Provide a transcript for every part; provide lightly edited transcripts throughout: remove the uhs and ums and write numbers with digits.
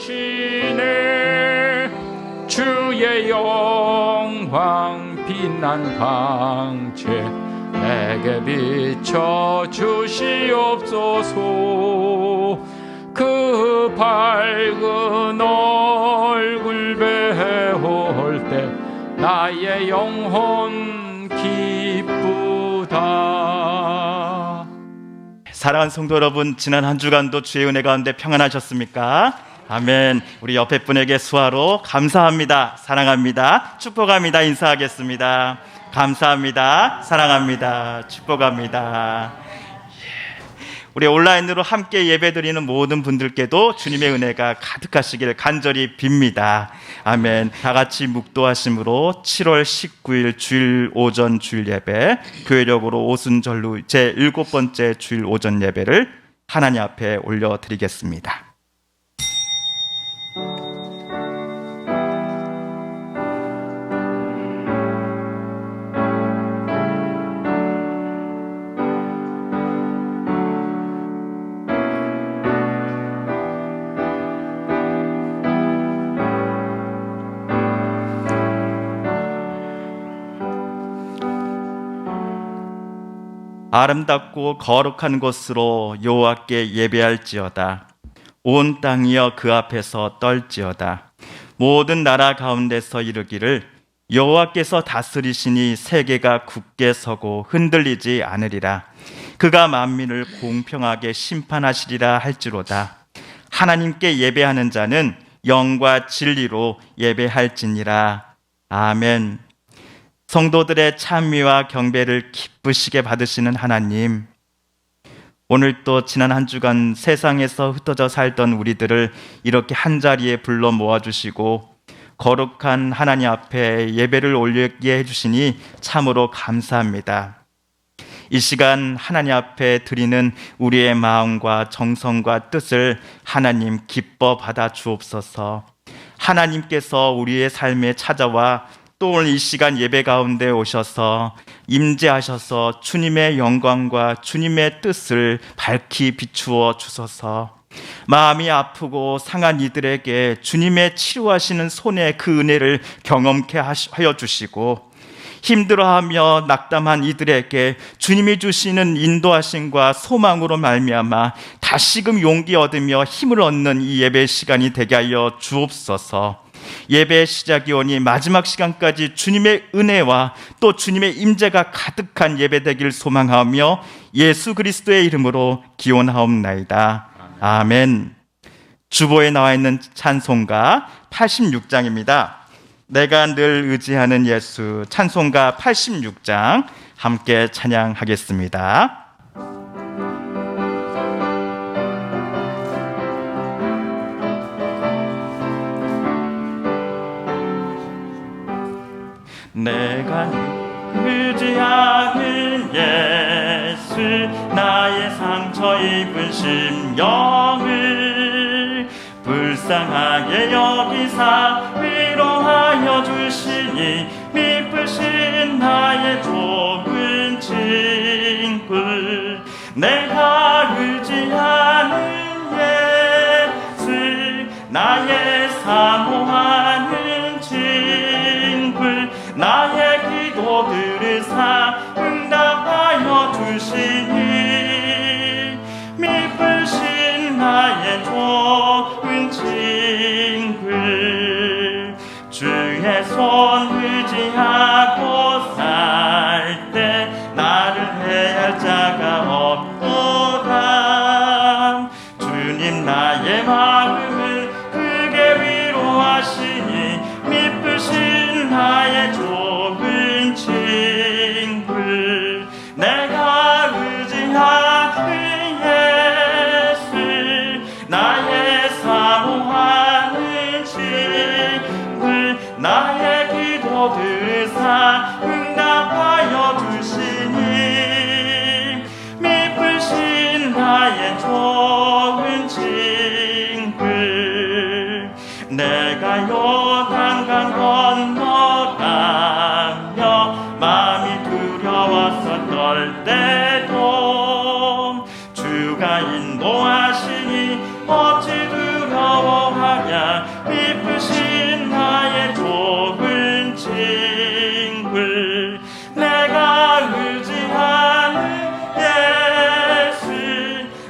하시네. 주의 영광 빛난 광채 내게 비춰 주시옵소서. 그 밝은 얼굴 배울 때 나의 영혼 기쁘다. 사랑하는 성도 여러분, 지난 한 주간도 주의 은혜 가운데 평안하셨습니까? 아멘. 우리 옆에 분에게 수화로 감사합니다, 사랑합니다, 축복합니다 인사하겠습니다. 감사합니다, 사랑합니다, 축복합니다. 우리 온라인으로 함께 예배드리는 모든 분들께도 주님의 은혜가 가득하시길 간절히 빕니다. 아멘. 다 같이 묵도하심으로 7월 19일 주일 오전 주일 예배, 교회력으로 오순절로 제7번째 주일 오전 예배를 하나님 앞에 올려드리겠습니다. 아름답고 거룩한 곳으로 여호와께 예배할지어다. 온 땅이여 그 앞에서 떨지어다. 모든 나라 가운데서 이르기를 여호와께서 다스리시니 세계가 굳게 서고 흔들리지 않으리라. 그가 만민을 공평하게 심판하시리라 할지로다. 하나님께 예배하는 자는 영과 진리로 예배할지니라. 아멘. 성도들의 찬미와 경배를 기쁘시게 받으시는 하나님, 오늘 또 지난 한 주간 세상에서 흩어져 살던 우리들을 이렇게 한자리에 불러 모아주시고 거룩한 하나님 앞에 예배를 올리게 해주시니 참으로 감사합니다. 이 시간 하나님 앞에 드리는 우리의 마음과 정성과 뜻을 하나님 기뻐 받아 주옵소서. 하나님께서 우리의 삶에 찾아와 또 오늘 이 시간 예배 가운데 오셔서 임재하셔서 주님의 영광과 주님의 뜻을 밝히 비추어 주소서. 마음이 아프고 상한 이들에게 주님의 치료하시는 손의 그 은혜를 경험케 하여 주시고, 힘들어하며 낙담한 이들에게 주님이 주시는 인도하심과 소망으로 말미암아 다시금 용기 얻으며 힘을 얻는 이 예배 시간이 되게 하여 주옵소서. 예배의 시작이 오니 마지막 시간까지 주님의 은혜와 또 주님의 임재가 가득한 예배 되길 소망하며 예수 그리스도의 이름으로 기원하옵나이다. 아멘. 주보에 나와 있는 찬송가 86장입니다. 내가 늘 의지하는 예수, 찬송가 86장 함께 찬양하겠습니다. 내가 의지하는 예수, 나의 상처 입은 심령을 불쌍하게 여기사 위로하여 주시니 미쁘신 나의 좋은 친구. 내가 의지하는 예수, 나의 사모하는 친구. 나의 기도 들으사 응답하여 주시니 미쁘신 나의 좋은 친구. 주의 손 의지하고 살 때 나를 해할 자가 없도다. 주님 나의 마음을 크게 위로하시니 미쁘신 나의 좋은 친구. 내가 의지하는 예수, 나의 사모하는 친구. 나의 기도 들으사 응답하여 주시니 미쁘신 나의 좋은 친구. 내가 요단강 건너가며 마음이 두려워서 떨 때도 주가 인도하시니 어찌 두려워하리. 아냐 이쁘신 나의 좋은 친구 내가 의지하는 예수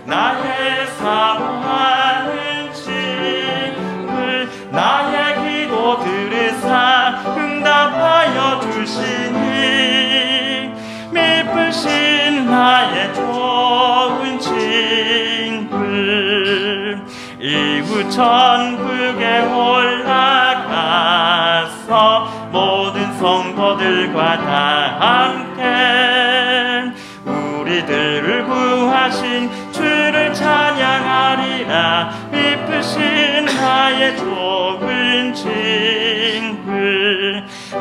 나의 사모하는 친구 나의 기도 들으사 응답하여 주시니 미쁘신 나의 좋은 친구 이후 천국에 올라가서 모든 성도들과 다 함께 우리들을 구하신 주를 찬양하리라 미쁘신 나의 좋은 친구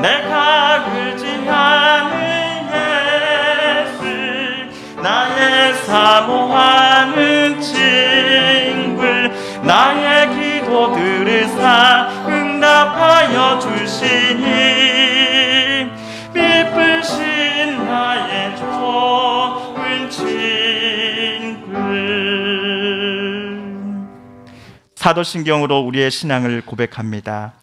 내가 의지하는 예수 나의 사모하는 친구 나의 기도 들으사 응답하여 주시니 미쁘신 나의 좋은 친구. 사도신경으로 우리의 신앙을 고백합니다.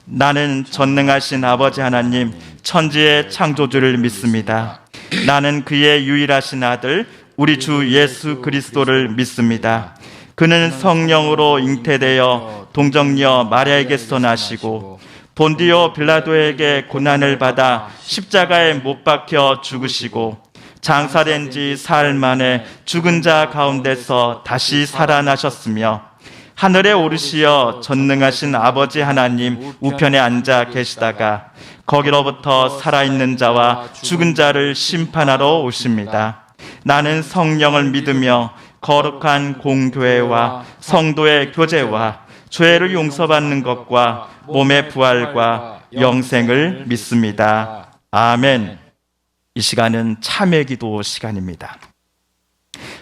나는 전능하신 아버지 하나님 천지의 창조주를 믿습니다. 나는 그의 유일하신 아들 우리 주 예수 그리스도를 믿습니다. 그는 성령으로 잉태되어 동정녀 마리아에게서 나시고 본디오 빌라도에게 고난을 받아 십자가에 못 박혀 죽으시고 장사된 지 사흘 만에 죽은 자 가운데서 다시 살아나셨으며 하늘에 오르시어 전능하신 아버지 하나님 우편에 앉아 계시다가 거기로부터 살아있는 자와 죽은 자를 심판하러 오십니다. 나는 성령을 믿으며 거룩한 공교회와 성도의 교제와 죄를 용서받는 것과 몸의 부활과 영생을 믿습니다. 아멘. 이 시간은 참회기도 시간입니다.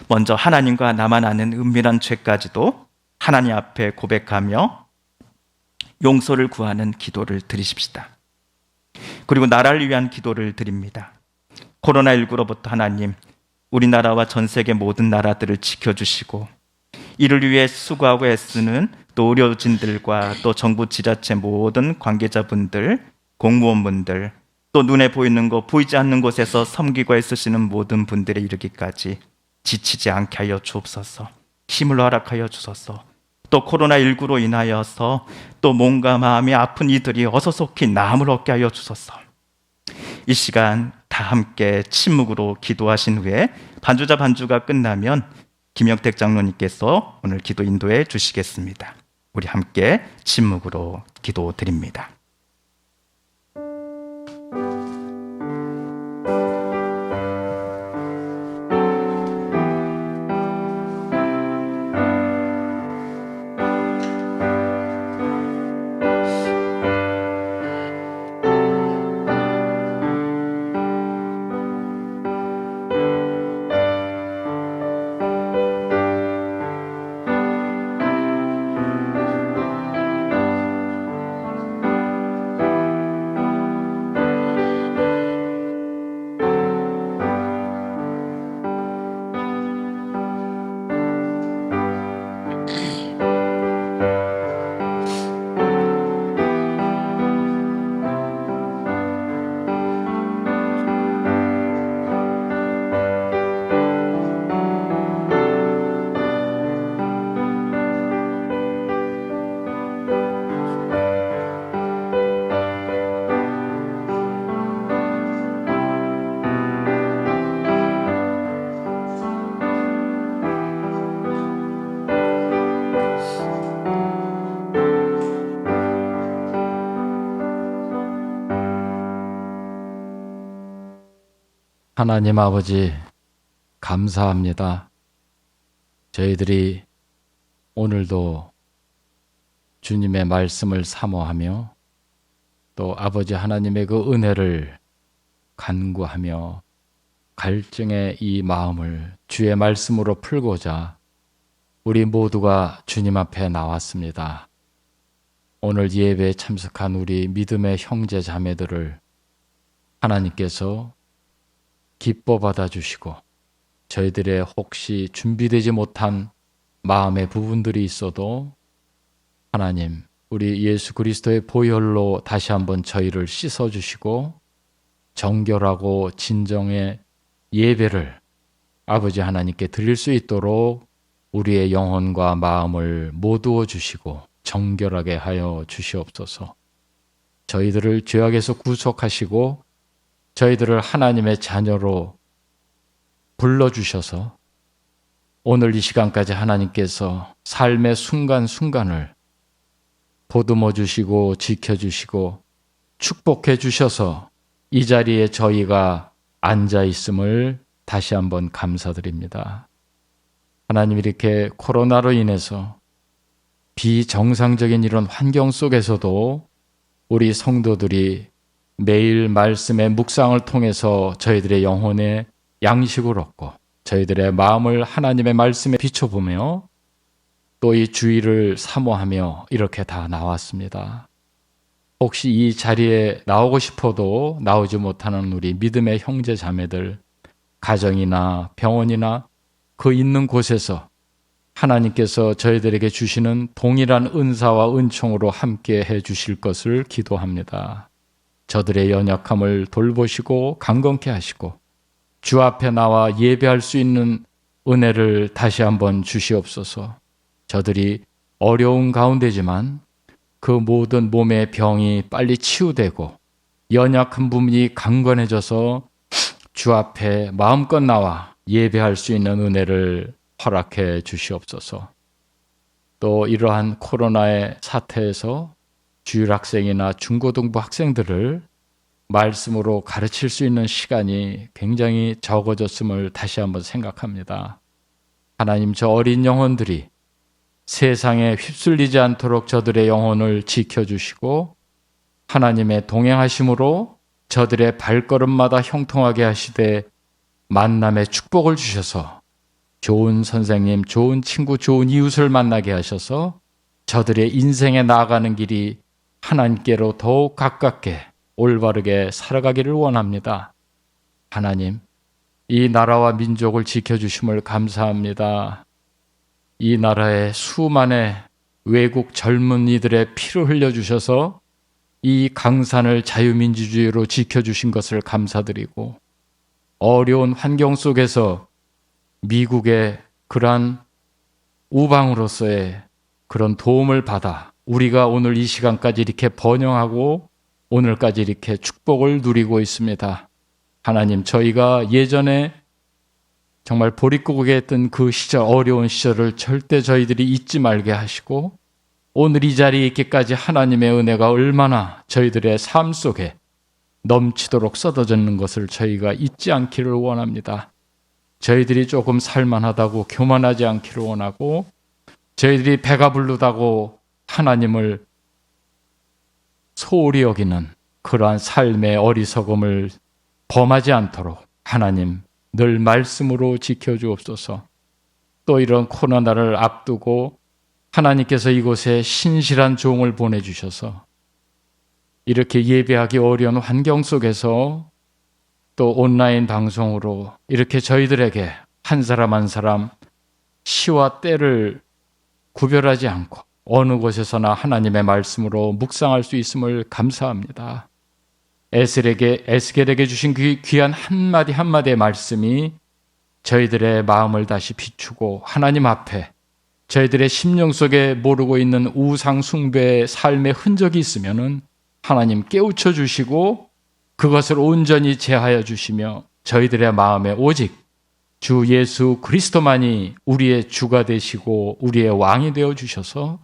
먼저 하나님과 나만 아는 은밀한 죄까지도 하나님 앞에 고백하며 용서를 구하는 기도를 드리십시다. 그리고 나라를 위한 기도를 드립니다. 코로나19로부터 하나님 우리나라와 전 세계 모든 나라들을 지켜주시고 이를 위해 수고하고 애쓰는 또 의료진들과 또 정부 지자체 모든 관계자분들, 공무원분들 또 눈에 보이는 곳 보이지 않는 곳에서 섬기고 애쓰시는 모든 분들에 이르기까지 지치지 않게 하여 주옵소서. 힘을 허락하여 주소서. 또 코로나19로 인하여서 또 몸과 마음이 아픈 이들이 어서 속히 나음을 얻게 하여 주소서. 이 시간 다 함께 침묵으로 기도하신 후에 반주자 반주가 끝나면 김영택 장로님께서 오늘 기도 인도해 주시겠습니다. 우리 함께 침묵으로 기도드립니다. 하나님 아버지 감사합니다. 저희들이 오늘도 주님의 말씀을 사모하며 또 아버지 하나님의 그 은혜를 간구하며 갈증의 이 마음을 주의 말씀으로 풀고자 우리 모두가 주님 앞에 나왔습니다. 오늘 예배에 참석한 우리 믿음의 형제 자매들을 하나님께서 기뻐 받아주시고 저희들의 혹시 준비되지 못한 마음의 부분들이 있어도 하나님 우리 예수 그리스도의 보혈로 다시 한번 저희를 씻어주시고 정결하고 진정의 예배를 아버지 하나님께 드릴 수 있도록 우리의 영혼과 마음을 모두어 주시고 정결하게 하여 주시옵소서. 저희들을 죄악에서 구속하시고 저희들을 하나님의 자녀로 불러주셔서 오늘 이 시간까지 하나님께서 삶의 순간순간을 보듬어 주시고 지켜주시고 축복해 주셔서 이 자리에 저희가 앉아 있음을 다시 한번 감사드립니다. 하나님, 이렇게 코로나로 인해서 비정상적인 이런 환경 속에서도 우리 성도들이 매일 말씀의 묵상을 통해서 저희들의 영혼에 양식을 얻고 저희들의 마음을 하나님의 말씀에 비춰보며 또 이 주의를 사모하며 이렇게 다 나왔습니다. 혹시 이 자리에 나오고 싶어도 나오지 못하는 우리 믿음의 형제 자매들, 가정이나 병원이나 그 있는 곳에서 하나님께서 저희들에게 주시는 동일한 은사와 은총으로 함께 해 주실 것을 기도합니다. 저들의 연약함을 돌보시고 강건케 하시고 주 앞에 나와 예배할 수 있는 은혜를 다시 한번 주시옵소서. 저들이 어려운 가운데지만 그 모든 몸의 병이 빨리 치유되고 연약한 부분이 강건해져서 주 앞에 마음껏 나와 예배할 수 있는 은혜를 허락해 주시옵소서. 또 이러한 코로나의 사태에서 주일학생이나 중고등부 학생들을 말씀으로 가르칠 수 있는 시간이 굉장히 적어졌음을 다시 한번 생각합니다. 하나님, 저 어린 영혼들이 세상에 휩쓸리지 않도록 저들의 영혼을 지켜주시고 하나님의 동행하심으로 저들의 발걸음마다 형통하게 하시되 만남의 축복을 주셔서 좋은 선생님, 좋은 친구, 좋은 이웃을 만나게 하셔서 저들의 인생에 나아가는 길이 하나님께로 더욱 가깝게 올바르게 살아가기를 원합니다. 하나님, 이 나라와 민족을 지켜주심을 감사합니다. 이 나라의 수많은 외국 젊은이들의 피를 흘려주셔서 이 강산을 자유민주주의로 지켜주신 것을 감사드리고 어려운 환경 속에서 미국의 그러한 우방으로서의 그런 도움을 받아 우리가 오늘 이 시간까지 이렇게 번영하고 오늘까지 이렇게 축복을 누리고 있습니다. 하나님, 저희가 예전에 정말 보릿고개 했던 그 시절, 어려운 시절을 절대 저희들이 잊지 말게 하시고 오늘 이 자리에 있기까지 하나님의 은혜가 얼마나 저희들의 삶 속에 넘치도록 쏟아졌는 것을 저희가 잊지 않기를 원합니다. 저희들이 조금 살만하다고 교만하지 않기를 원하고 저희들이 배가 부르다고 하나님을 소홀히 여기는 그러한 삶의 어리석음을 범하지 않도록 하나님 늘 말씀으로 지켜주옵소서. 또 이런 코로나를 앞두고 하나님께서 이곳에 신실한 종을 보내주셔서 이렇게 예배하기 어려운 환경 속에서 또 온라인 방송으로 이렇게 저희들에게 한 사람 한 사람 시와 때를 구별하지 않고 어느 곳에서나 하나님의 말씀으로 묵상할 수 있음을 감사합니다. 에스겔에게 주신 그 귀한 한마디 한마디의 말씀이 저희들의 마음을 다시 비추고 하나님 앞에 저희들의 심령 속에 모르고 있는 우상 숭배의 삶의 흔적이 있으면은 하나님 깨우쳐 주시고 그것을 온전히 제하여 주시며 저희들의 마음에 오직 주 예수 그리스도만이 우리의 주가 되시고 우리의 왕이 되어 주셔서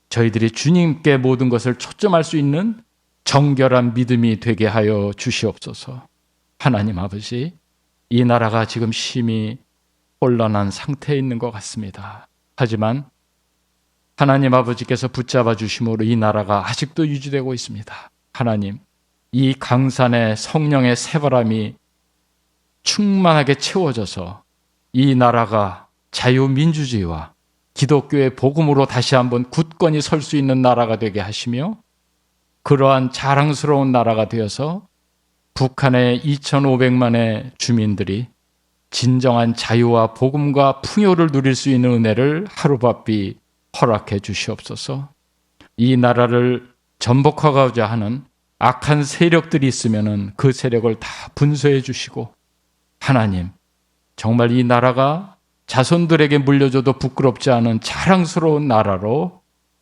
저희들이 주님께 모든 것을 초점할 수 있는 정결한 믿음이 되게 하여 주시옵소서. 하나님 아버지, 이 나라가 지금 심히 혼란한 상태에 있는 것 같습니다. 하지만 하나님 아버지께서 붙잡아 주심으로 이 나라가 아직도 유지되고 있습니다. 하나님, 이 강산의 성령의 새바람이 충만하게 채워져서 이 나라가 자유민주주의와 기독교의 복음으로 다시 한번 굳건히 설 수 있는 나라가 되게 하시며 그러한 자랑스러운 나라가 되어서 북한의 2,500만의 주민들이 진정한 자유와 복음과 풍요를 누릴 수 있는 은혜를 하루바삐 허락해 주시옵소서. 이 나라를 전복하고자 하는 악한 세력들이 있으면 그 세력을 다 분쇄해 주시고, 하나님, 정말 이 나라가 자손들에게 물려줘도 부끄럽지 않은 자랑스러운 나라로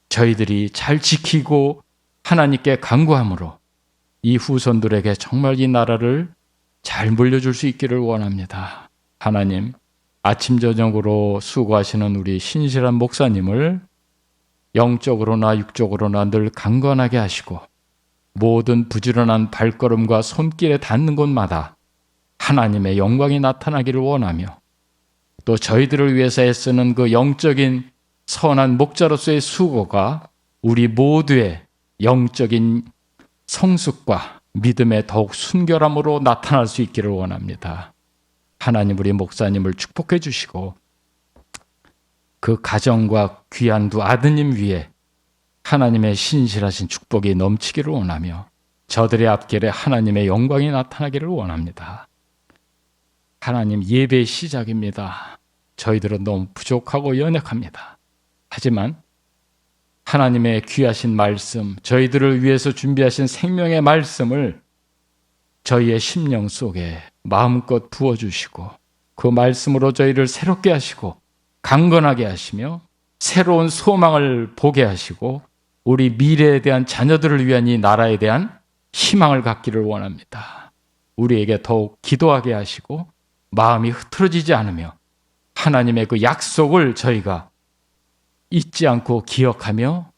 저희들이 잘 지키고 하나님께 간구함으로 이 후손들에게 정말 이 나라를 잘 물려줄 수 있기를 원합니다. 하나님, 아침 저녁으로 수고하시는 우리 신실한 목사님을 영적으로나 육적으로나 늘 강건하게 하시고 모든 부지런한 발걸음과 손길에 닿는 곳마다 하나님의 영광이 나타나기를 원하며, 또 저희들을 위해서 애쓰는 그 영적인 선한 목자로서의 수고가 우리 모두의 영적인 성숙과 믿음의 더욱 순결함으로 나타날 수 있기를 원합니다. 하나님, 우리 목사님을 축복해 주시고 그 가정과 귀한 두 아드님 위에 하나님의 신실하신 축복이 넘치기를 원하며 저들의 앞길에 하나님의 영광이 나타나기를 원합니다. 하나님, 예배의 시작입니다. 저희들은 너무 부족하고 연약합니다. 하지만 하나님의 귀하신 말씀, 저희들을 위해서 준비하신 생명의 말씀을 저희의 심령 속에 마음껏 부어주시고 그 말씀으로 저희를 새롭게 하시고 강건하게 하시며 새로운 소망을 보게 하시고 우리 미래에 대한 자녀들을 위한 이 나라에 대한 희망을 갖기를 원합니다. 우리에게 더욱 기도하게 하시고 마음이 흐트러지지 않으며 하나님의 그 약속을 저희가 잊지 않고 기억하며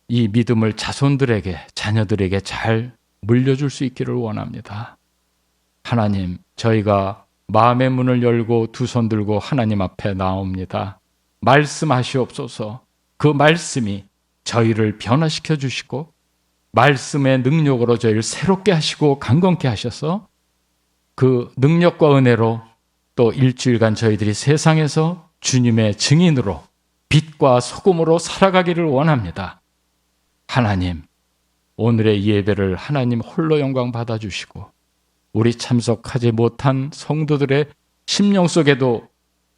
이 믿음을 자손들에게, 자녀들에게 잘 물려줄 수 있기를 원합니다. 하나님, 저희가 마음의 문을 열고 두 손 들고 하나님 앞에 나옵니다. 말씀하시옵소서. 그 말씀이 저희를 변화시켜 주시고 말씀의 능력으로 저희를 새롭게 하시고 강건케 하셔서 그 능력과 은혜로 또 일주일간 저희들이 세상에서 주님의 증인으로 빛과 소금으로 살아가기를 원합니다. 하나님, 오늘의 예배를 하나님 홀로 영광 받아주시고 우리 참석하지 못한 성도들의 심령 속에도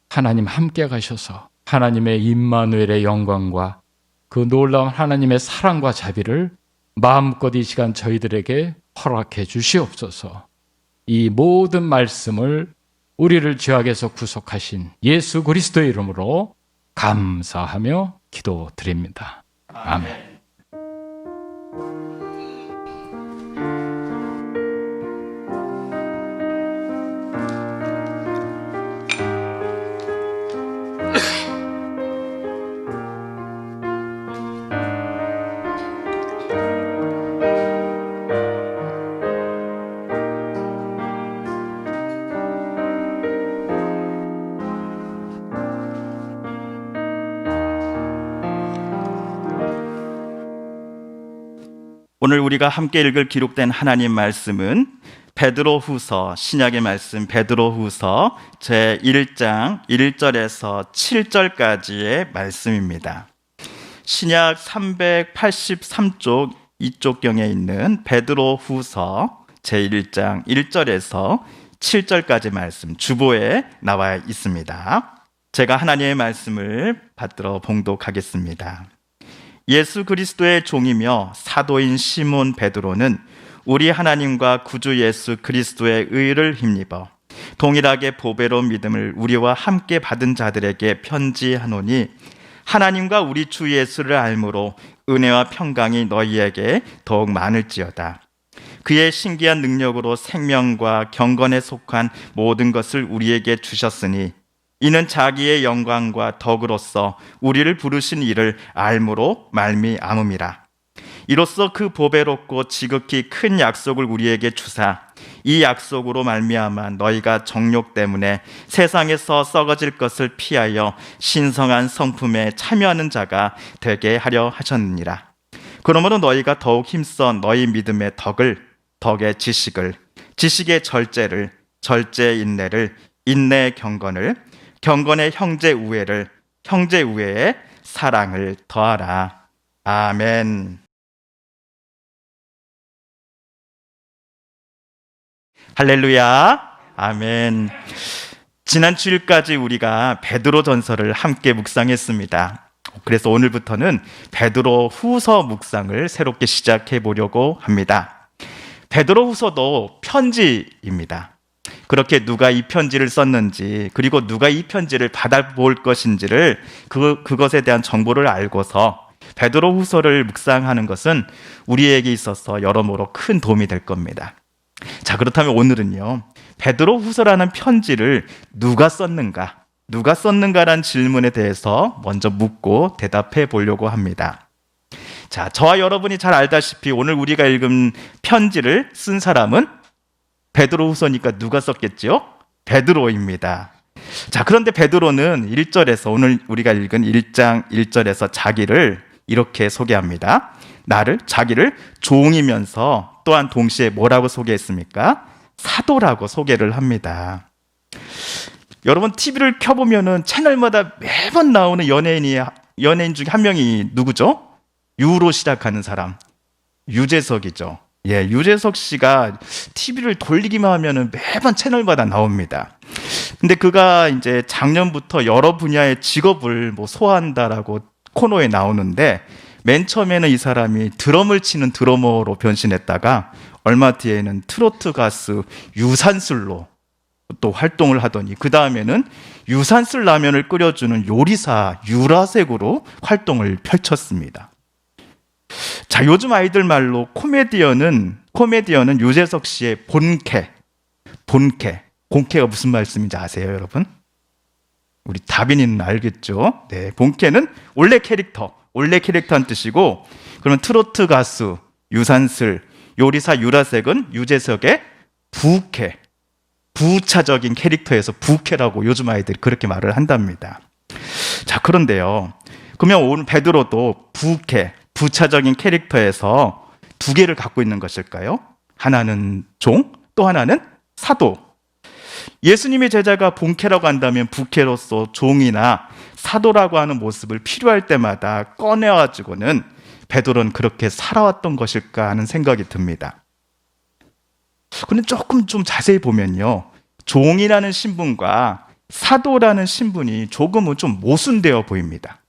하나님 함께 가셔서 하나님의 임마누엘의 영광과 그 놀라운 하나님의 사랑과 자비를 마음껏 이 시간 저희들에게 허락해 주시옵소서. 이 모든 말씀을 우리를 죄악에서 구속하신 예수 그리스도의 이름으로 감사하며 기도드립니다. 아멘. 오늘 우리가 함께 읽을 기록된 하나님 말씀은 베드로후서, 신약의 말씀 베드로후서 제1장 1절에서 7절까지의 말씀입니다. 신약 383쪽 이쪽경에 있는 베드로후서 제1장 1절에서 7절까지 말씀 주보에 나와 있습니다. 제가 하나님의 말씀을 받들어 봉독하겠습니다. 예수 그리스도의 종이며 사도인 시몬 베드로는 우리 하나님과 구주 예수 그리스도의 의를 힘입어 동일하게 보배로 믿음을 우리와 함께 받은 자들에게 편지하노니, 하나님과 우리 주 예수를 알므로 은혜와 평강이 너희에게 더욱 많을지어다. 그의 신기한 능력으로 생명과 경건에 속한 모든 것을 우리에게 주셨으니 이는 자기의 영광과 덕으로서 우리를 부르신 이를 알므로 말미암음이라. 이로써 그 보배롭고 지극히 큰 약속을 우리에게 주사 이 약속으로 말미암아 너희가 정욕 때문에 세상에서 썩어질 것을 피하여 신성한 성품에 참여하는 자가 되게 하려 하셨느니라. 그러므로 너희가 더욱 힘써 너희 믿음의 덕을, 덕의 지식을, 지식의 절제를, 절제의 인내를, 인내의 경건을, 경건의 형제 우애를, 형제 우애에 사랑을 더하라. 아멘. 할렐루야. 아멘. 지난 주일까지 우리가 베드로 전서를 함께 묵상했습니다. 그래서 오늘부터는 베드로 후서 묵상을 새롭게 시작해 보려고 합니다. 베드로 후서도 편지입니다. 그렇게 누가 이 편지를 썼는지, 그리고 누가 이 편지를 받아볼 것인지를 그것에 대한 정보를 알고서 베드로 후서를 묵상하는 것은 우리에게 있어서 여러모로 큰 도움이 될 겁니다. 자, 그렇다면 오늘은요, 베드로 후서라는 편지를 누가 썼는가라는 질문에 대해서 먼저 묻고 대답해 보려고 합니다. 자, 저와 여러분이 잘 알다시피 오늘 우리가 읽은 편지를 쓴 사람은 베드로 후서니까 누가 썼겠죠? 베드로입니다. 자, 그런데 베드로는 1절에서, 오늘 우리가 읽은 1장 1절에서 자기를 이렇게 소개합니다. 자기를 종이면서 또한 동시에 뭐라고 소개했습니까? 사도라고 소개를 합니다. 여러분, TV를 켜보면은 채널마다 매번 나오는 연예인 중에 한 명이 누구죠? 유로 시작하는 사람, 유재석이죠. 유재석 씨가 TV를 돌리기만 하면은 매번 채널마다 나옵니다. 근데 그가 이제 작년부터 여러 분야의 직업을 소화한다라고 코너에 나오는데, 맨 처음에는 이 사람이 드럼을 치는 드러머로 변신했다가 얼마 뒤에는 트로트 가수 유산슬로 또 활동을 하더니, 그 다음에는 유산슬 라면을 끓여주는 요리사 유라색으로 활동을 펼쳤습니다. 자, 요즘 아이들 말로 코미디언은 유재석 씨의 본캐. 본캐가 무슨 말씀인지 아세요, 여러분? 우리 다빈이는 알겠죠? 네, 본캐는 원래 캐릭터한 뜻이고, 그러면 트로트 가수 유산슬, 요리사 유라색은 유재석의 부차적인 캐릭터에서 부캐라고 요즘 아이들이 그렇게 말을 한답니다. 자, 그런데요, 그러면 오늘 베드로도 부차적인 캐릭터에서 두 개를 갖고 있는 것일까요? 하나는 종, 또 하나는 사도. 예수님의 제자가 본캐라고 한다면 부캐로서 종이나 사도라고 하는 모습을 필요할 때마다 꺼내가지고는 베드로는 그렇게 살아왔던 것일까 하는 생각이 듭니다. 그런데 조금 좀 자세히 보면요, 종이라는 신분과 사도라는 신분이 조금은 좀 모순되어 보입니다.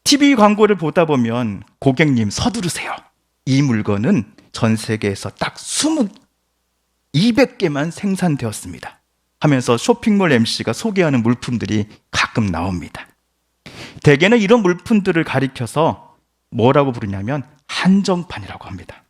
TV 광고를 보다 보면 고객님 서두르세요, 이 물건은 전 세계에서 딱 200개만 생산되었습니다 하면서 쇼핑몰 MC가 소개하는 물품들이 가끔 나옵니다. 대개는 이런 물품들을 가리켜서 뭐라고 부르냐면 한정판이라고 합니다.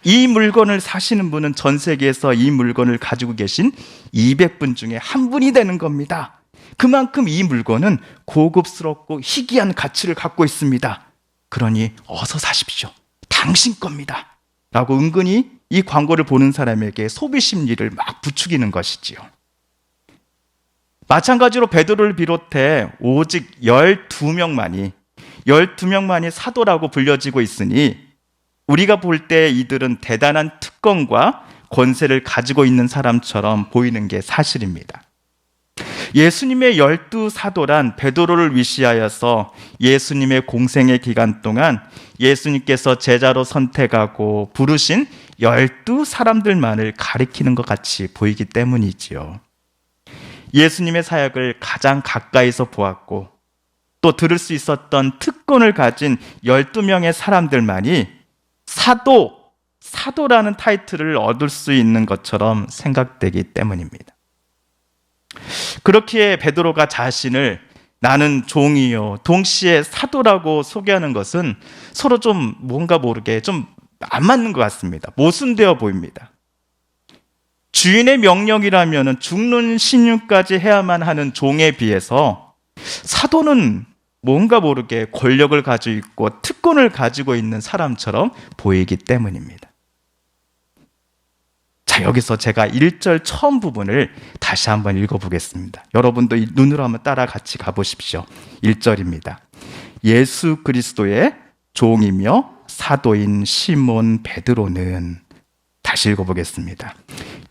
이 물건을 사시는 분은 전 세계에서 이 물건을 가지고 계신 200분 중에 한 분이 되는 겁니다. 그만큼 이 물건은 고급스럽고 희귀한 가치를 갖고 있습니다. 그러니 어서 사십시오, 당신 겁니다 라고 은근히 이 광고를 보는 사람에게 소비 심리를 막 부추기는 것이지요. 마찬가지로 베드로를 비롯해 오직 12명만이 사도라고 불려지고 있으니, 우리가 볼 때 이들은 대단한 특권과 권세를 가지고 있는 사람처럼 보이는 게 사실입니다. 예수님의 12사도란 베드로를 위시하여서 예수님의 공생의 기간 동안 예수님께서 제자로 선택하고 부르신 12사람들만을 가리키는 것 같이 보이기 때문이지요. 예수님의 사역을 가장 가까이서 보았고 또 들을 수 있었던 특권을 가진 12명의 사람들만이 사도라는 타이틀을 얻을 수 있는 것처럼 생각되기 때문입니다. 그렇기에 베드로가 자신을 나는 종이요 동시에 사도라고 소개하는 것은 서로 좀 뭔가 모르게 좀 안 맞는 것 같습니다. 모순되어 보입니다. 주인의 명령이라면 죽는 신유까지 해야만 하는 종에 비해서 사도는 뭔가 모르게 권력을 가지고 있고 특권을 가지고 있는 사람처럼 보이기 때문입니다. 자, 여기서 제가 1절 처음 부분을 다시 한번 읽어보겠습니다. 여러분도 눈으로 한번 따라 같이 가보십시오. 1절입니다. 예수 그리스도의 종이며 사도인 시몬 베드로는, 다시 읽어보겠습니다.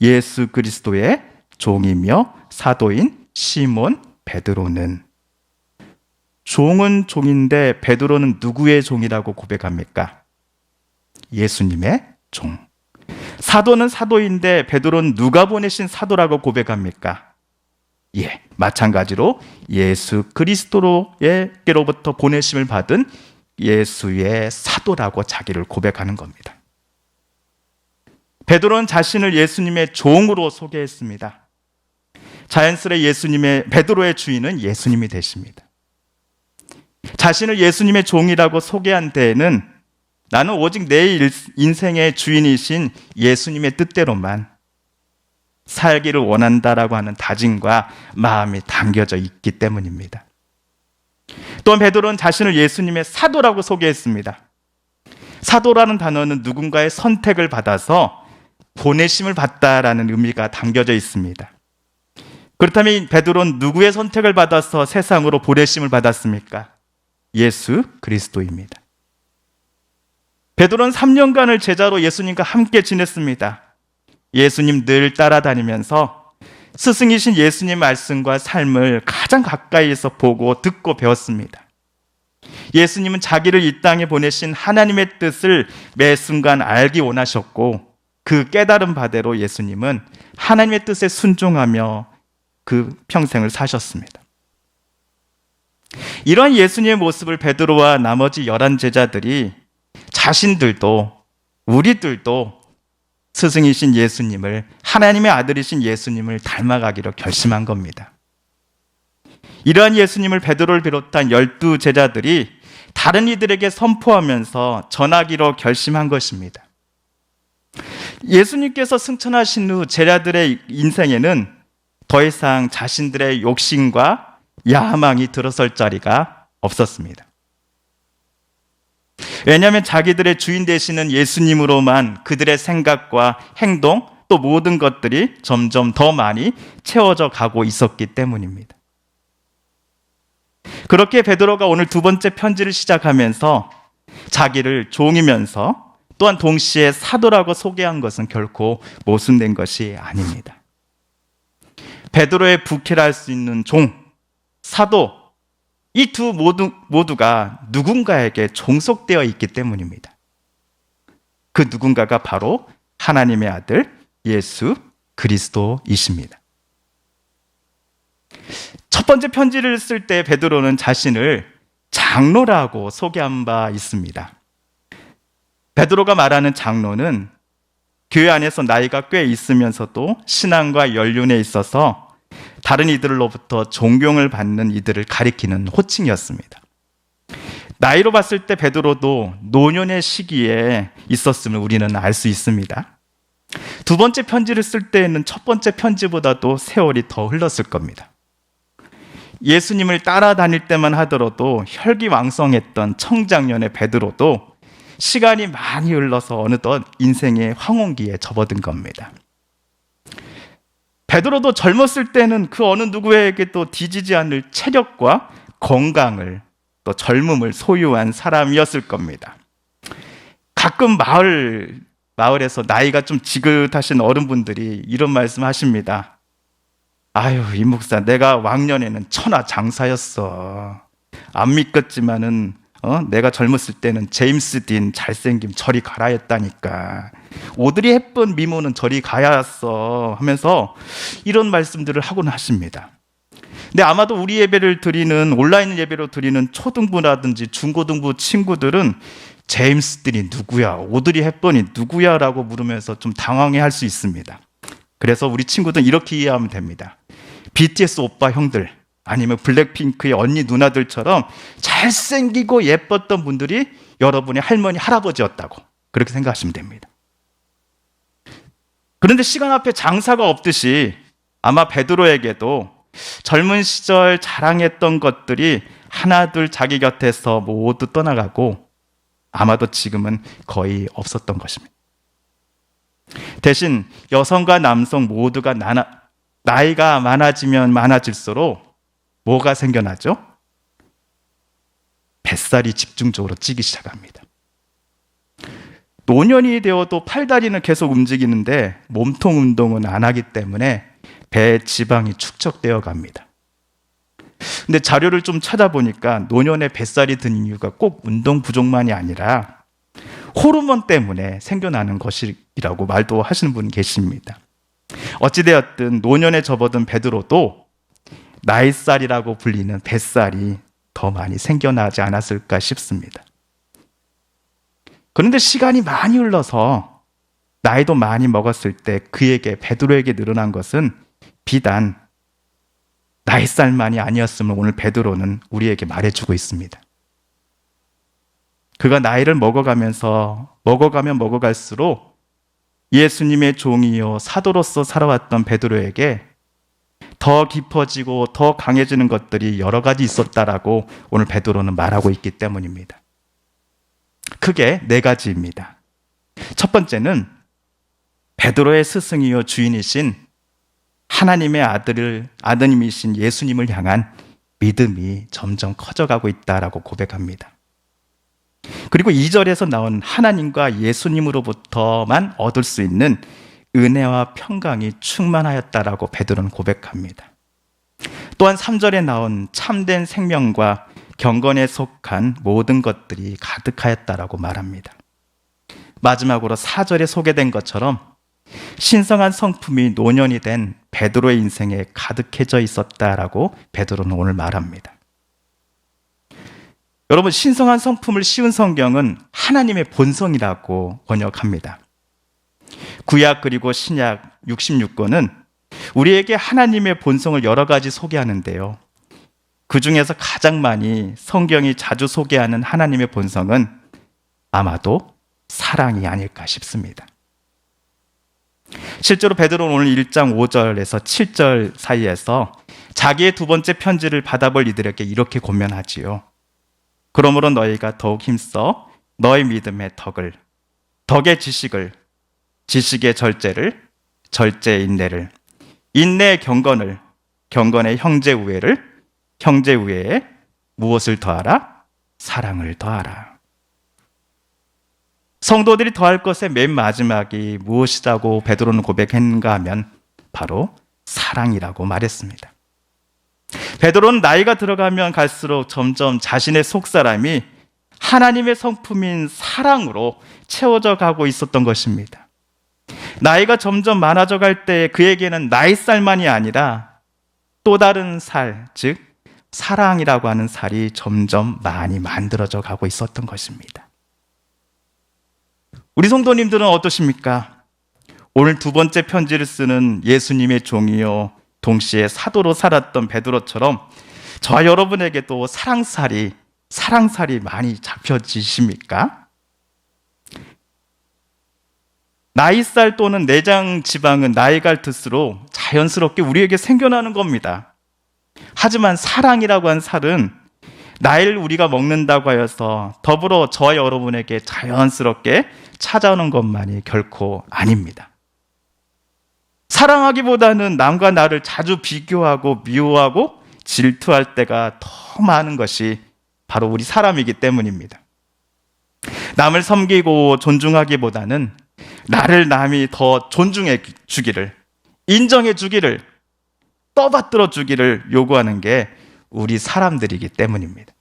예수 그리스도의 종이며 사도인 시몬 베드로는. 종은 종인데 베드로는 누구의 종이라고 고백합니까? 예수님의 종. 사도는 사도인데 베드로는 누가 보내신 사도라고 고백합니까? 마찬가지로 예수 그리스도로에게로부터 보내심을 받은 예수의 사도라고 자기를 고백하는 겁니다. 베드로는 자신을 예수님의 종으로 소개했습니다. 자연스레 베드로의 주인은 예수님이 되십니다. 자신을 예수님의 종이라고 소개한 데에는 나는 오직 내 인생의 주인이신 예수님의 뜻대로만 살기를 원한다라고 하는 다짐과 마음이 담겨져 있기 때문입니다. 또한 베드로는 자신을 예수님의 사도라고 소개했습니다. 사도라는 단어는 누군가의 선택을 받아서 보내심을 받다라는 의미가 담겨져 있습니다. 그렇다면 베드로는 누구의 선택을 받아서 세상으로 보내심을 받았습니까? 예수 그리스도입니다. 베드로는 3년간을 제자로 예수님과 함께 지냈습니다. 예수님 늘 따라다니면서 스승이신 예수님 말씀과 삶을 가장 가까이에서 보고 듣고 배웠습니다. 예수님은 자기를 이 땅에 보내신 하나님의 뜻을 매 순간 알기 원하셨고 그 깨달은 바대로 예수님은 하나님의 뜻에 순종하며 그 평생을 사셨습니다. 이러한 예수님의 모습을 베드로와 나머지 11 제자들이 자신들도 우리들도 스승이신 예수님을, 하나님의 아들이신 예수님을 닮아가기로 결심한 겁니다. 이러한 예수님을 베드로를 비롯한 12 제자들이 다른 이들에게 선포하면서 전하기로 결심한 것입니다. 예수님께서 승천하신 후 제자들의 인생에는 더 이상 자신들의 욕심과 야망이 들어설 자리가 없었습니다. 왜냐하면 자기들의 주인 되시는 예수님으로만 그들의 생각과 행동 또 모든 것들이 점점 더 많이 채워져 가고 있었기 때문입니다. 그렇게 베드로가 오늘 2번째 편지를 시작하면서 자기를 종이면서 또한 동시에 사도라고 소개한 것은 결코 모순된 것이 아닙니다. 베드로의 부캐라 할 수 있는 종, 사도, 이 두 모두가 누군가에게 종속되어 있기 때문입니다. 그 누군가가 바로 하나님의 아들 예수 그리스도이십니다. 첫 번째 편지를 쓸 때 베드로는 자신을 장로라고 소개한 바 있습니다. 베드로가 말하는 장로는 교회 안에서 나이가 꽤 있으면서도 신앙과 연륜에 있어서 다른 이들로부터 존경을 받는 이들을 가리키는 호칭이었습니다. 나이로 봤을 때 베드로도 노년의 시기에 있었음을 우리는 알 수 있습니다. 2번째 편지를 쓸 때에는 첫 번째 편지보다도 세월이 더 흘렀을 겁니다. 예수님을 따라다닐 때만 하더라도 혈기왕성했던 청장년의 베드로도 시간이 많이 흘러서 어느덧 인생의 황혼기에 접어든 겁니다. 베드로도 젊었을 때는 그 어느 누구에게도 뒤지지 않을 체력과 건강을 또 젊음을 소유한 사람이었을 겁니다. 가끔 마을에서 나이가 좀 지긋하신 어른분들이 이런 말씀 하십니다. 아유, 이 목사, 내가 왕년에는 천하장사였어. 안 믿겠지만은 내가 젊었을 때는 제임스 딘 잘생김 저리 가라 했다니까. 오드리 헵번 미모는 저리 가야 했어 하면서 이런 말씀들을 하곤 하십니다. 근데 아마도 우리 예배를 드리는 온라인 예배로 드리는 초등부라든지 중고등부 친구들은 제임스 딘이 누구야, 오드리 헵번이 누구야 라고 물으면서 좀 당황해할 수 있습니다. 그래서 우리 친구들은 이렇게 이해하면 됩니다. BTS 오빠 형들 아니면 블랙핑크의 언니 누나들처럼 잘생기고 예뻤던 분들이 여러분의 할머니 할아버지였다고 그렇게 생각하시면 됩니다. 그런데 시간 앞에 장사가 없듯이 아마 베드로에게도 젊은 시절 자랑했던 것들이 하나둘 자기 곁에서 모두 떠나가고 아마도 지금은 거의 없었던 것입니다. 대신 여성과 남성 모두가 나이가 많아지면 많아질수록 뭐가 생겨나죠? 뱃살이 집중적으로 찌기 시작합니다. 노년이 되어도 팔다리는 계속 움직이는데 몸통 운동은 안 하기 때문에 배에 지방이 축적되어 갑니다. 근데 자료를 좀 찾아보니까 노년에 뱃살이 든 이유가 꼭 운동 부족만이 아니라 호르몬 때문에 생겨나는 것이라고 말도 하시는 분 계십니다. 어찌되었든 노년에 접어든 베드로도 나이살이라고 불리는 뱃살이 더 많이 생겨나지 않았을까 싶습니다. 그런데 시간이 많이 흘러서 나이도 많이 먹었을 때 베드로에게 늘어난 것은 비단 나이살만이 아니었음을 오늘 베드로는 우리에게 말해주고 있습니다. 그가 나이를 먹어가면 먹어갈수록 예수님의 종이요 사도로서 살아왔던 베드로에게 더 깊어지고 더 강해지는 것들이 여러 가지 있었다라고 오늘 베드로는 말하고 있기 때문입니다. 크게 4가지입니다. 첫 번째는 베드로의 스승이요 주인이신 하나님의 아드님이신 예수님을 향한 믿음이 점점 커져가고 있다라고 고백합니다. 그리고 2절에서 나온 하나님과 예수님으로부터만 얻을 수 있는 은혜와 평강이 충만하였다라고 베드로는 고백합니다. 또한 3절에 나온 참된 생명과 경건에 속한 모든 것들이 가득하였다라고 말합니다. 마지막으로 4절에 소개된 것처럼 신성한 성품이 노년이 된 베드로의 인생에 가득해져 있었다라고 베드로는 오늘 말합니다. 여러분, 신성한 성품을 씌운 성경은 하나님의 본성이라고 번역합니다. 구약 그리고 신약 66권은 우리에게 하나님의 본성을 여러 가지 소개하는데요. 그 중에서 가장 많이 성경이 자주 소개하는 하나님의 본성은 아마도 사랑이 아닐까 싶습니다. 실제로 베드로는 오늘 1장 5절에서 7절 사이에서 자기의 2번째 편지를 받아볼 이들에게 이렇게 권면하지요. 그러므로 너희가 더욱 힘써 너희 믿음의 덕의 지식을, 지식의 절제를, 절제의 인내를, 인내의 경건을, 경건의 형제 우애를, 형제 우애에 무엇을 더하라? 사랑을 더하라. 성도들이 더할 것의 맨 마지막이 무엇이라고 베드로는 고백했는가 하면 바로 사랑이라고 말했습니다. 베드로는 나이가 들어가면 갈수록 점점 자신의 속사람이 하나님의 성품인 사랑으로 채워져 가고 있었던 것입니다. 나이가 점점 많아져 갈 때 그에게는 나이살만이 아니라 또 다른 살, 즉 사랑이라고 하는 살이 점점 많이 만들어져 가고 있었던 것입니다. 우리 성도님들은 어떠십니까? 오늘 2번째 편지를 쓰는 예수님의 종이요 동시에 사도로 살았던 베드로처럼 저와 여러분에게도 사랑살이 많이 잡혀지십니까? 나이살 또는 내장 지방은 나이 갈 들수록 자연스럽게 우리에게 생겨나는 겁니다. 하지만 사랑이라고 한 살은 나이를 우리가 먹는다고 하여서 더불어 저와 여러분에게 자연스럽게 찾아오는 것만이 결코 아닙니다. 사랑하기보다는 남과 나를 자주 비교하고 미워하고 질투할 때가 더 많은 것이 바로 우리 사람이기 때문입니다. 남을 섬기고 존중하기보다는 나를 남이 더 존중해 주기를, 인정해 주기를, 떠받들어 주기를 요구하는 게 우리 사람들이기 때문입니다.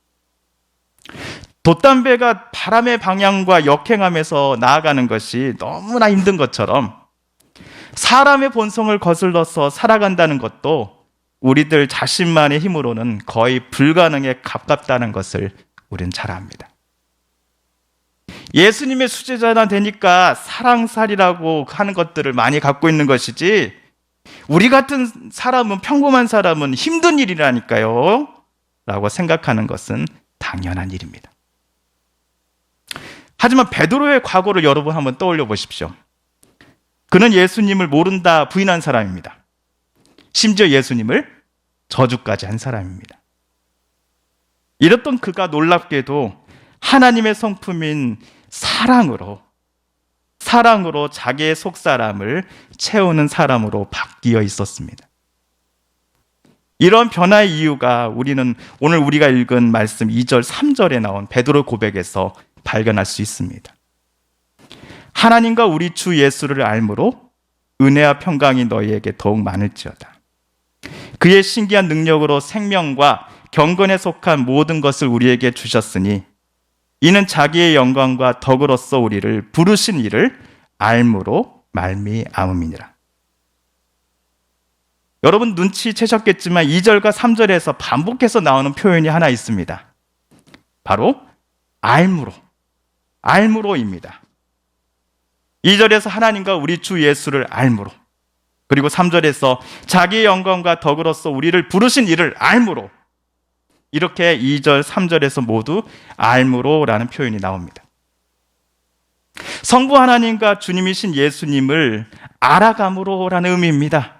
돛담배가 바람의 방향과 역행하면서 나아가는 것이 너무나 힘든 것처럼 사람의 본성을 거슬러서 살아간다는 것도 우리들 자신만의 힘으로는 거의 불가능에 가깝다는 것을 우리는 잘 압니다. 예수님의 수제자나 되니까 사랑살이라고 하는 것들을 많이 갖고 있는 것이지 우리 같은 사람은, 평범한 사람은 힘든 일이라니까요 라고 생각하는 것은 당연한 일입니다. 하지만 베드로의 과거를 여러분 한번 떠올려 보십시오. 그는 예수님을 모른다 부인한 사람입니다. 심지어 예수님을 저주까지 한 사람입니다. 이랬던 그가 놀랍게도 하나님의 성품인 사랑으로 자기의 속사람을 채우는 사람으로 바뀌어 있었습니다. 이런 변화의 이유가 우리는 오늘 우리가 읽은 말씀 2절, 3절에 나온 베드로 고백에서 발견할 수 있습니다. 하나님과 우리 주 예수를 알므로 은혜와 평강이 너희에게 더욱 많을지어다. 그의 신기한 능력으로 생명과 경건에 속한 모든 것을 우리에게 주셨으니 이는 자기의 영광과 덕으로서 우리를 부르신 이를 알므로 말미암음이니라. 여러분 눈치채셨겠지만 2절과 3절에서 반복해서 나오는 표현이 하나 있습니다. 바로 알므로입니다. 2절에서 하나님과 우리 주 예수를 알므로, 그리고 3절에서 자기의 영광과 덕으로서 우리를 부르신 이를 알므로, 이렇게 2절, 3절에서 모두 알므로라는 표현이 나옵니다. 성부 하나님과 주님이신 예수님을 알아감으로라는 의미입니다.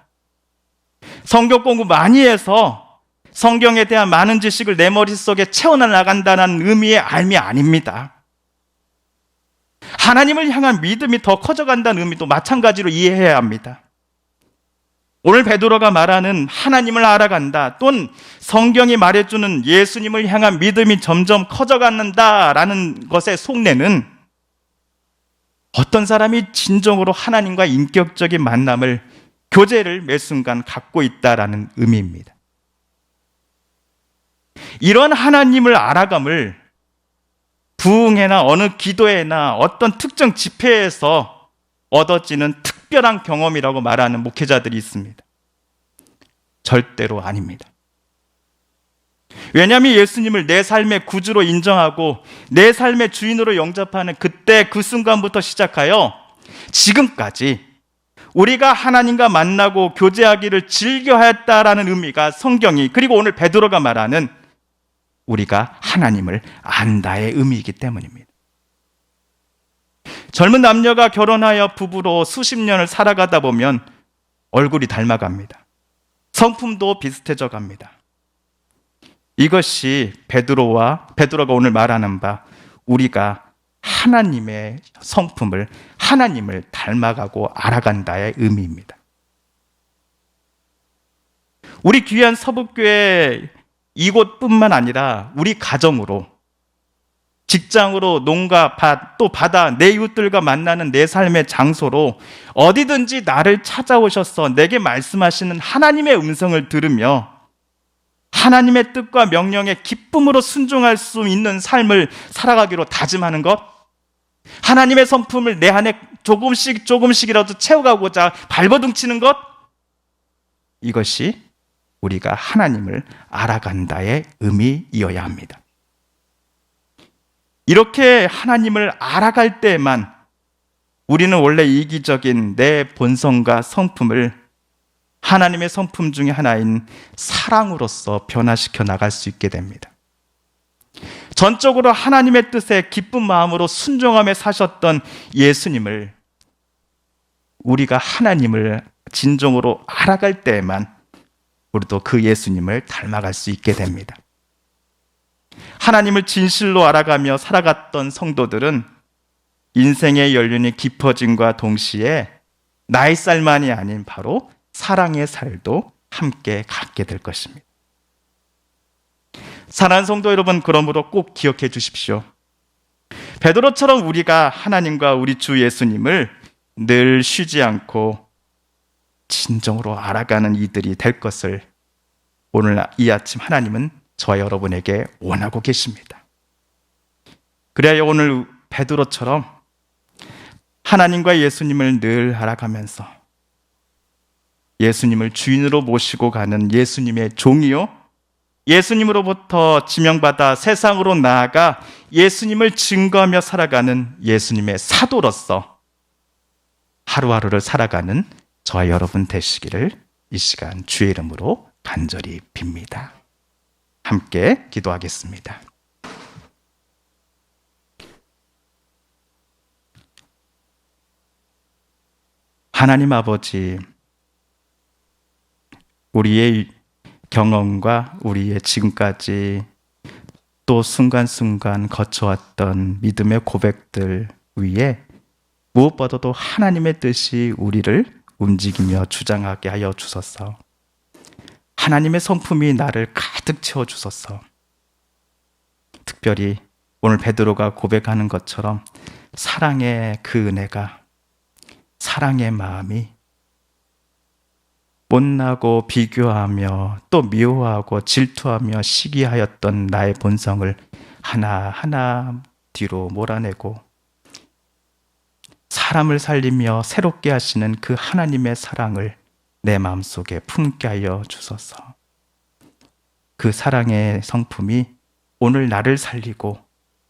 성경 공부 많이 해서 성경에 대한 많은 지식을 내 머릿속에 채워나간다는 의미의 알미 아닙니다. 하나님을 향한 믿음이 더 커져간다는 의미도 마찬가지로 이해해야 합니다. 오늘 베드로가 말하는 하나님을 알아간다, 또는 성경이 말해주는 예수님을 향한 믿음이 점점 커져간다라는 것의 속내는 어떤 사람이 진정으로 하나님과 인격적인 만남을, 교제를 매 순간 갖고 있다라는 의미입니다. 이런 하나님을 알아감을 부흥회나 어느 기도회나 어떤 특정 집회에서 얻어지는 특별한 경험이라고 말하는 목회자들이 있습니다. 절대로 아닙니다. 왜냐하면 예수님을 내 삶의 구주로 인정하고 내 삶의 주인으로 영접하는 그때 그 순간부터 시작하여 지금까지 우리가 하나님과 만나고 교제하기를 즐겨했다라는 의미가 성경이, 그리고 오늘 베드로가 말하는 우리가 하나님을 안다의 의미이기 때문입니다. 젊은 남녀가 결혼하여 부부로 수십 년을 살아가다 보면 얼굴이 닮아갑니다. 성품도 비슷해져 갑니다. 이것이 베드로가 오늘 말하는 바, 우리가 하나님의 성품을, 하나님을 닮아가고 알아간다의 의미입니다. 우리 귀한 서북교회 이곳뿐만 아니라 우리 가정으로, 직장으로, 농가, 밭, 또 바다, 내 이웃들과 만나는 내 삶의 장소로 어디든지 나를 찾아오셔서 내게 말씀하시는 하나님의 음성을 들으며 하나님의 뜻과 명령에 기쁨으로 순종할 수 있는 삶을 살아가기로 다짐하는 것, 하나님의 성품을 내 안에 조금씩이라도 채워가고자 발버둥치는 것, 이것이 우리가 하나님을 알아간다의 의미이어야 합니다. 이렇게 하나님을 알아갈 때만 우리는 원래 이기적인 내 본성과 성품을 하나님의 성품 중에 하나인 사랑으로서 변화시켜 나갈 수 있게 됩니다. 전적으로 하나님의 뜻에 기쁜 마음으로 순종하며 사셨던 예수님을, 우리가 하나님을 진정으로 알아갈 때에만 우리도 그 예수님을 닮아갈 수 있게 됩니다. 하나님을 진실로 알아가며 살아갔던 성도들은 인생의 연륜이 깊어짐과 동시에 나의 쌀만이 아닌 바로 사랑의 살도 함께 갖게 될 것입니다. 사랑하는 성도 여러분, 그러므로 꼭 기억해 주십시오. 베드로처럼 우리가 하나님과 우리 주 예수님을 늘 쉬지 않고 진정으로 알아가는 이들이 될 것을 오늘 이 아침 하나님은 저와 여러분에게 원하고 계십니다. 그래야 오늘 베드로처럼 하나님과 예수님을 늘 알아가면서 예수님을 주인으로 모시고 가는 예수님의 종이요, 예수님으로부터 지명받아 세상으로 나아가 예수님을 증거하며 살아가는 예수님의 사도로서 하루하루를 살아가는 저와 여러분 되시기를 이 시간 주의 이름으로 간절히 빕니다. 함께 기도하겠습니다. 하나님 아버지, 우리의 경험과 우리의 지금까지 또 순간순간 거쳐왔던 믿음의 고백들 위에 무엇보다도 하나님의 뜻이 우리를 움직이며 주장하게 하여 주소서. 하나님의 성품이 나를 가득 채워주소서. 특별히 오늘 베드로가 고백하는 것처럼 사랑의 그 은혜가, 사랑의 마음이 못나고 비교하며 또 미워하고 질투하며 시기하였던 나의 본성을 하나하나 뒤로 몰아내고 사람을 살리며 새롭게 하시는 그 하나님의 사랑을 내 마음속에 품게 하여 주소서. 그 사랑의 성품이 오늘 나를 살리고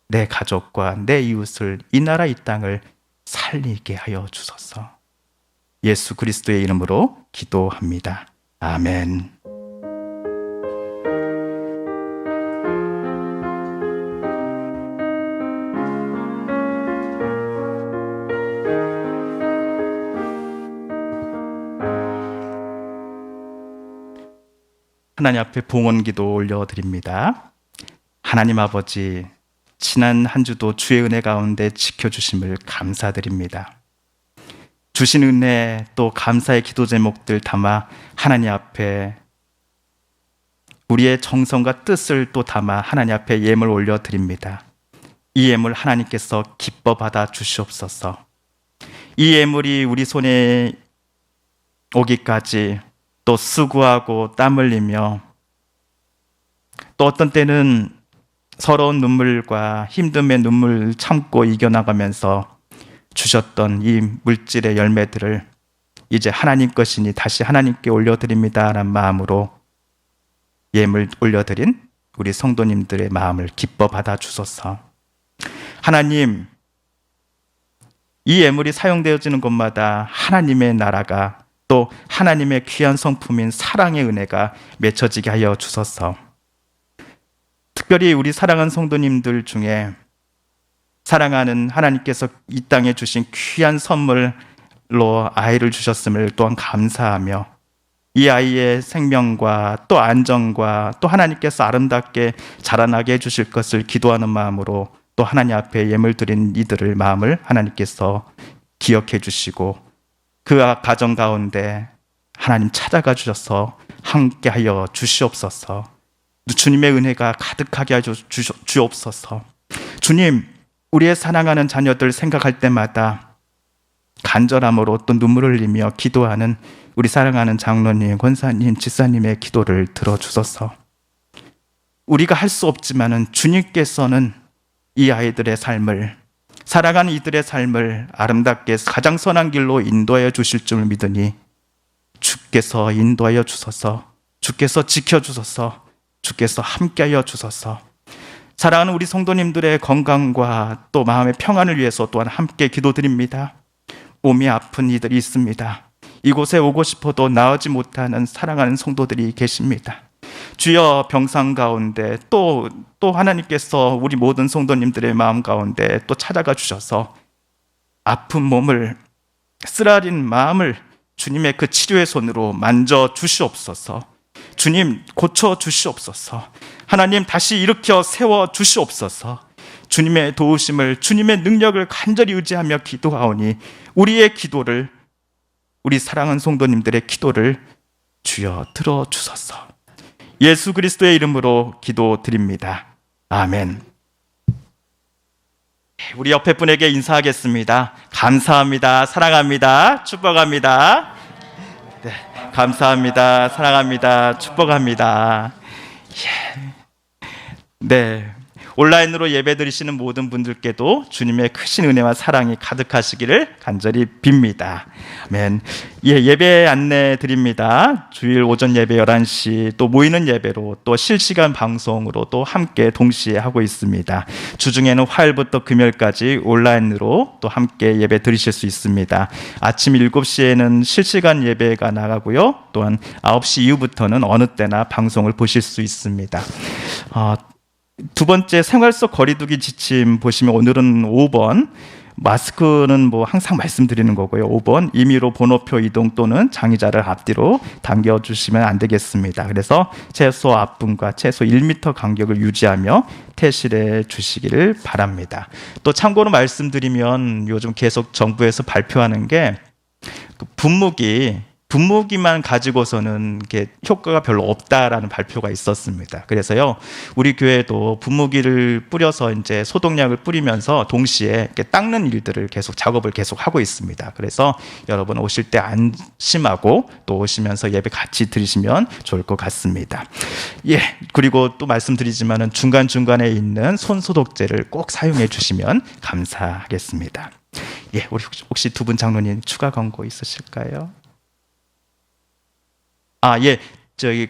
내 가족과 내 이웃을, 이 나라 이 땅을 살리게 하여 주소서. 예수 그리스도의 이름으로 기도합니다. 아멘. 하나님 앞에 봉헌기도 올려드립니다. 하나님 아버지, 지난 한 주도 주의 은혜 가운데 지켜주심을 감사드립니다. 주신 은혜 또 감사의 기도 제목들 담아 하나님 앞에 우리의 정성과 뜻을 또 담아 하나님 앞에 예물 올려드립니다. 이 예물 하나님께서 기뻐 받아 주시옵소서. 이 예물이 우리 손에 오기까지 또 수고하고 땀 흘리며 또 어떤 때는 서러운 눈물과 힘듦의 눈물 참고 이겨나가면서 주셨던 이 물질의 열매들을 이제 하나님 것이니 다시 하나님께 올려드립니다라는 마음으로 예물 올려드린 우리 성도님들의 마음을 기뻐 받아 주소서. 하나님, 이 예물이 사용되어지는 곳마다 하나님의 나라가 또 하나님의 귀한 성품인 사랑의 은혜가 맺혀지게 하여 주소서. 특별히 우리 사랑하는 성도님들 중에 사랑하는 하나님께서 이 땅에 주신 귀한 선물로 아이를 주셨음을 또한 감사하며 이 아이의 생명과 또 안정과 또 하나님께서 아름답게 자라나게 해주실 것을 기도하는 마음으로 또 하나님 앞에 예물 드린 이들을 마음을 하나님께서 기억해 주시고 그 가정 가운데 하나님 찾아가 주셔서 함께하여 주시옵소서. 주님의 은혜가 가득하게 하여 주옵소서. 주님, 우리의 사랑하는 자녀들 생각할 때마다 간절함으로 또 눈물을 흘리며 기도하는 우리 사랑하는 장로님, 권사님, 집사님의 기도를 들어주소서. 우리가 할 수 없지만은 주님께서는 이 아이들의 삶을, 살아가는 이들의 삶을 아름답게 가장 선한 길로 인도하여 주실 줄 믿으니 주께서 인도하여 주소서. 주께서 지켜주소서. 주께서 함께하여 주소서. 사랑하는 우리 성도님들의 건강과 또 마음의 평안을 위해서 또한 함께 기도드립니다. 몸이 아픈 이들이 있습니다. 이곳에 오고 싶어도 나오지 못하는 사랑하는 성도들이 계십니다. 주여, 병상 가운데 또 하나님께서 우리 모든 성도님들의 마음 가운데 또 찾아가 주셔서 아픈 몸을, 쓰라린 마음을 주님의 그 치료의 손으로 만져 주시옵소서. 주님, 고쳐 주시옵소서. 하나님, 다시 일으켜 세워 주시옵소서. 주님의 도우심을, 주님의 능력을 간절히 의지하며 기도하오니 우리의 기도를, 우리 사랑하는 성도님들의 기도를 주여 들어주소서. 예수 그리스도의 이름으로 기도드립니다. 아멘. 우리 옆에 분에게 인사하겠습니다. 감사합니다. 사랑합니다. 축복합니다. 네, 감사합니다. 사랑합니다. 축복합니다. 네, 온라인으로 예배드리시는 모든 분들께도 주님의 크신 은혜와 사랑이 가득하시기를 간절히 빕니다. 아멘. 예배 안내 드립니다. 주일 오전 예배 11시, 또 모이는 예배로, 또 실시간 방송으로 또 함께 동시에 하고 있습니다. 주중에는 화요일부터 금요일까지 온라인으로 또 함께 예배 드리실 수 있습니다. 아침 7시에는 실시간 예배가 나가고요. 또한 9시 이후부터는 어느 때나 방송을 보실 수 있습니다. 두 번째, 생활 속 거리두기 지침 보시면 오늘은 5번, 마스크는 뭐 항상 말씀드리는 거고요. 5번, 임의로 번호표 이동 또는 장의자를 앞뒤로 당겨주시면 안 되겠습니다. 그래서 최소 앞분과 최소 1m 간격을 유지하며 퇴실해 주시기를 바랍니다. 또 참고로 말씀드리면 요즘 계속 정부에서 발표하는 게 분무기만 가지고서는 이렇게 효과가 별로 없다라는 발표가 있었습니다. 그래서요, 우리 교회도 분무기를 뿌려서 이제 소독약을 뿌리면서 동시에 이렇게 닦는 일들을 작업을 계속 하고 있습니다. 그래서 여러분 오실 때 안심하고 또 오시면서 예배 같이 드리시면 좋을 것 같습니다. 그리고 또 말씀드리지만은 중간중간에 있는 손 소독제를 꼭 사용해 주시면 감사하겠습니다. 우리 혹시 두 분 장로님 추가 권고 있으실까요? 예. 저기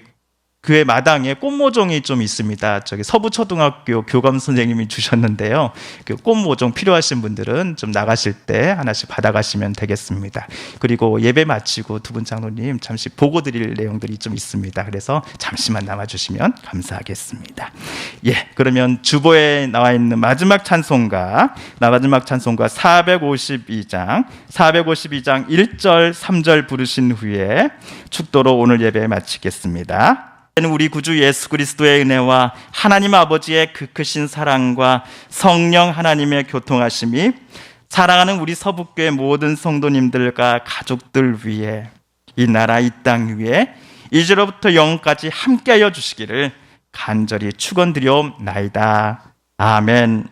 교회 마당에 꽃모종이 좀 있습니다. 저기 서부초등학교 교감 선생님이 주셨는데요. 그 꽃모종 필요하신 분들은 좀 나가실 때 하나씩 받아가시면 되겠습니다. 그리고 예배 마치고 두 분 장로님 잠시 보고 드릴 내용들이 좀 있습니다. 그래서 잠시만 남아주시면 감사하겠습니다. 예, 그러면 주보에 나와 있는 마지막 찬송가 452장 1절 3절 부르신 후에 축도로 오늘 예배 마치겠습니다. 우리 구주 예수 그리스도의 은혜와 하나님 아버지의 그 크신 사랑과 성령 하나님의 교통하심이 사랑하는 우리 서북교회 모든 성도님들과 가족들 위해 이 나라 이 땅 위에 이제로부터 영까지 함께하여 주시기를 간절히 축원드리옵나이다. 아멘.